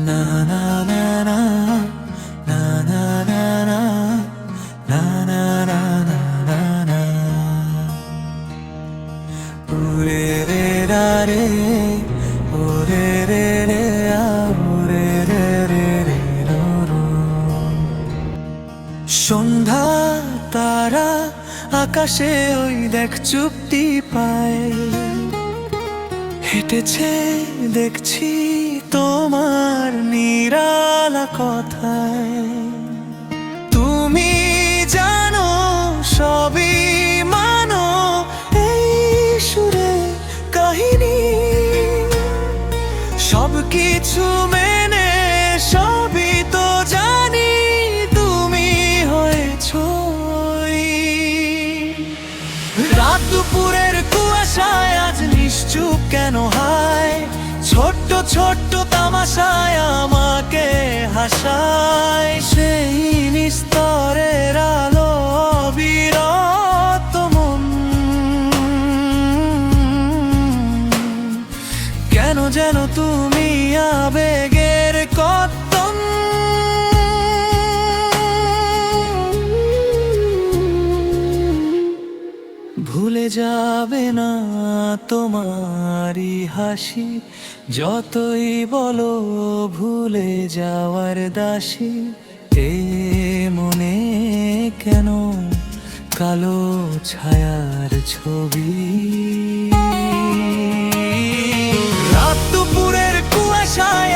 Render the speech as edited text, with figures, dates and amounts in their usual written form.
না না না না না না না না না না না না না না ওরে রে রা রে ওরে রে রে আ ওরে রে রে রে রো রো। সন্ধ্যা তারা আকাশে ওই দেখ চুপটি পায় হেঁটেছে দেখছি তোমার নিরালা কথায়। তুমি জানো সবই মানো এই সুরে কাহিনী সবকিছু মেনে সবই তো জানি তুমি হয়েছো রাত দুপুরের কুয়াশায় আজ নিশ্চুপ কেন হায় ছোট্ট ছোট্ট তামাশায় আমাকে হাসায় সেই নিস্তরের আলো বিরত মন কেন যেন তুমি আবেগের কত্তন ভুলে যাবে না তোমারই হাসি যতই বলো ভুলে যাওয়ার দাসী এ মনে কেন কালো ছায়ার ছবি রাত দুপুরের কুয়াশায়